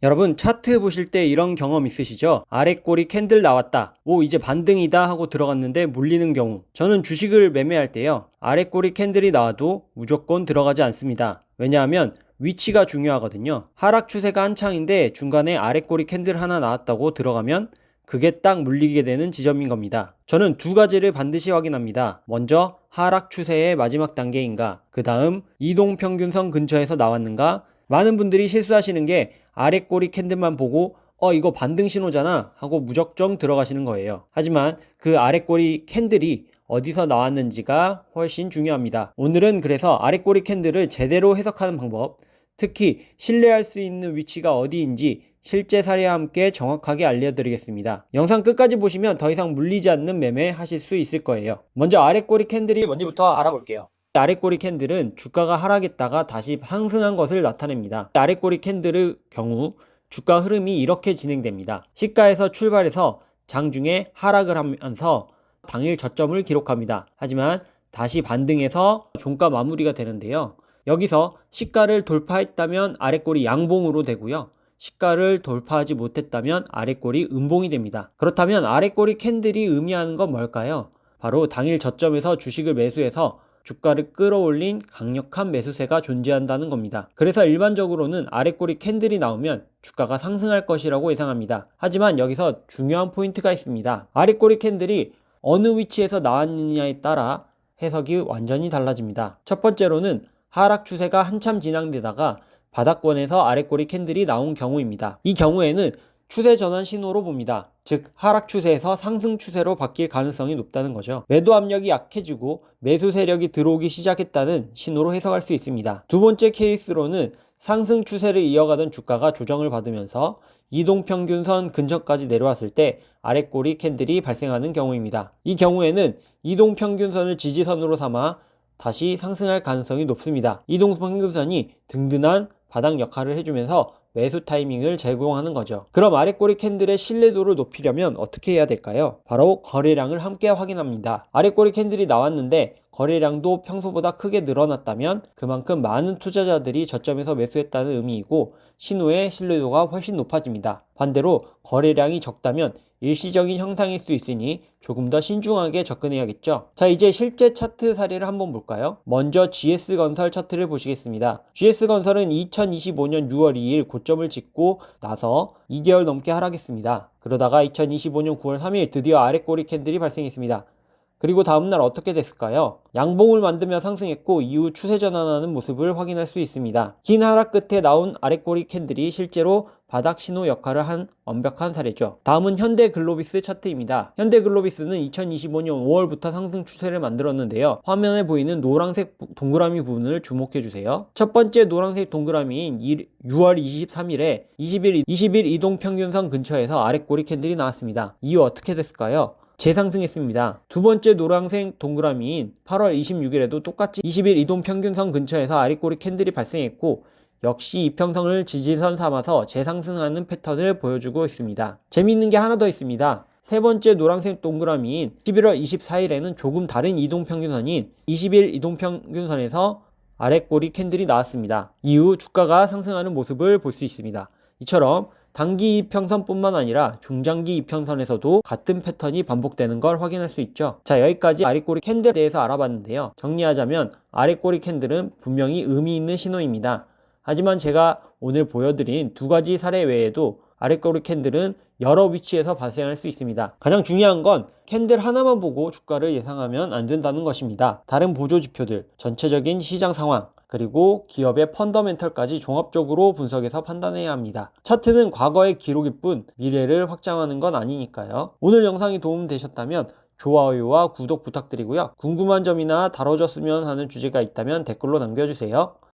여러분 차트 보실 때 이런 경험 있으시죠? 아래 꼬리 캔들 나왔다. 오 이제 반등이다 하고 들어갔는데 물리는 경우. 저는 주식을 매매할 때요. 아래 꼬리 캔들이 나와도 무조건 들어가지 않습니다. 왜냐하면 위치가 중요하거든요. 하락 추세가 한창인데 중간에 아래 꼬리 캔들 하나 나왔다고 들어가면 그게 딱 물리게 되는 지점인 겁니다. 저는 두 가지를 반드시 확인합니다. 먼저 하락 추세의 마지막 단계인가, 그 다음 이동평균선 근처에서 나왔는가. 많은 분들이 실수하시는 게 아래 꼬리 캔들만 보고 이거 반등 신호잖아 하고 무작정 들어가시는 거예요. 하지만 그 아래 꼬리 캔들이 어디서 나왔는지가 훨씬 중요합니다. 오늘은 그래서 아래 꼬리 캔들을 제대로 해석하는 방법, 특히 신뢰할 수 있는 위치가 어디인지 실제 사례와 함께 정확하게 알려드리겠습니다. 영상 끝까지 보시면 더 이상 물리지 않는 매매 하실 수 있을 거예요. 먼저 아래 꼬리 캔들이 뭔지부터 알아볼게요. 아래꼬리 캔들은 주가가 하락했다가 다시 상승한 것을 나타냅니다. 아래꼬리 캔들의 경우 주가 흐름이 이렇게 진행됩니다. 시가에서 출발해서 장중에 하락을 하면서 당일 저점을 기록합니다. 하지만 다시 반등해서 종가 마무리가 되는데요. 여기서 시가를 돌파했다면 아래꼬리 양봉으로 되고요. 시가를 돌파하지 못했다면 아래꼬리 음봉이 됩니다. 그렇다면 아래꼬리 캔들이 의미하는 건 뭘까요? 바로 당일 저점에서 주식을 매수해서 주가를 끌어올린 강력한 매수세가 존재한다는 겁니다. 그래서 일반적으로는 아래꼬리 캔들이 나오면 주가가 상승할 것이라고 예상합니다. 하지만 여기서 중요한 포인트가 있습니다. 아래꼬리 캔들이 어느 위치에서 나왔느냐에 따라 해석이 완전히 달라집니다. 첫 번째로는 하락 추세가 한참 진행되다가 바닥권에서 아래꼬리 캔들이 나온 경우입니다. 이 경우에는 추세 전환 신호로 봅니다. 즉 하락 추세에서 상승 추세로 바뀔 가능성이 높다는 거죠. 매도 압력이 약해지고 매수 세력이 들어오기 시작했다는 신호로 해석할 수 있습니다. 두 번째 케이스로는 상승 추세를 이어가던 주가가 조정을 받으면서 이동평균선 근처까지 내려왔을 때 아래꼬리 캔들이 발생하는 경우입니다. 이 경우에는 이동평균선을 지지선으로 삼아 다시 상승할 가능성이 높습니다. 이동평균선이 든든한 바닥 역할을 해주면서 매수 타이밍을 제공하는 거죠. 그럼 아래꼬리 캔들의 신뢰도를 높이려면 어떻게 해야 될까요? 바로 거래량을 함께 확인합니다. 아래꼬리 캔들이 나왔는데 거래량도 평소보다 크게 늘어났다면 그만큼 많은 투자자들이 저점에서 매수했다는 의미이고 신호의 신뢰도가 훨씬 높아집니다. 반대로 거래량이 적다면 일시적인 현상일 수 있으니 조금 더 신중하게 접근해야겠죠. 자, 이제 실제 차트 사례를 한번 볼까요? 먼저 GS건설 차트를 보시겠습니다. GS건설은 2025년 6월 2일 고점을 찍고 나서 2개월 넘게 하락했습니다. 그러다가 2025년 9월 3일 드디어 아래꼬리 캔들이 발생했습니다. 그리고 다음날 어떻게 됐을까요? 양봉을 만들며 상승했고 이후 추세 전환하는 모습을 확인할 수 있습니다. 긴 하락 끝에 나온 아래꼬리 캔들이 실제로 바닥 신호 역할을 한 완벽한 사례죠. 다음은 현대글로비스 차트입니다. 현대글로비스는 2025년 5월부터 상승 추세를 만들었는데요. 화면에 보이는 노란색 동그라미 부분을 주목해주세요. 첫 번째 노란색 동그라미인 6월 23일에 20일 이동평균선 근처에서 아래꼬리 캔들이 나왔습니다. 이후 어떻게 됐을까요? 재상승했습니다. 두 번째 노란색 동그라미인 8월 26일에도 똑같이 20일 이동평균선 근처에서 아래꼬리 캔들이 발생했고 역시 이평선을 지지선 삼아서 재상승하는 패턴을 보여주고 있습니다. 재미있는 게 하나 더 있습니다. 세 번째 노란색 동그라미인 11월 24일에는 조금 다른 이동평균선인 20일 이동평균선에서 아래꼬리 캔들이 나왔습니다. 이후 주가가 상승하는 모습을 볼 수 있습니다. 이처럼 단기 이평선뿐만 아니라 중장기 이평선에서도 같은 패턴이 반복되는 걸 확인할 수 있죠. 자, 여기까지 아래꼬리 캔들에 대해서 알아봤는데요. 정리하자면 아래꼬리 캔들은 분명히 의미 있는 신호입니다. 하지만 제가 오늘 보여드린 두 가지 사례 외에도 아래꼬리 캔들은 여러 위치에서 발생할 수 있습니다. 가장 중요한 건 캔들 하나만 보고 주가를 예상하면 안 된다는 것입니다. 다른 보조 지표들, 전체적인 시장 상황, 그리고 기업의 펀더멘털까지 종합적으로 분석해서 판단해야 합니다. 차트는 과거의 기록일 뿐 미래를 확장하는 건 아니니까요. 오늘 영상이 도움되셨다면 좋아요와 구독 부탁드리고요. 궁금한 점이나 다뤄줬으면 하는 주제가 있다면 댓글로 남겨주세요.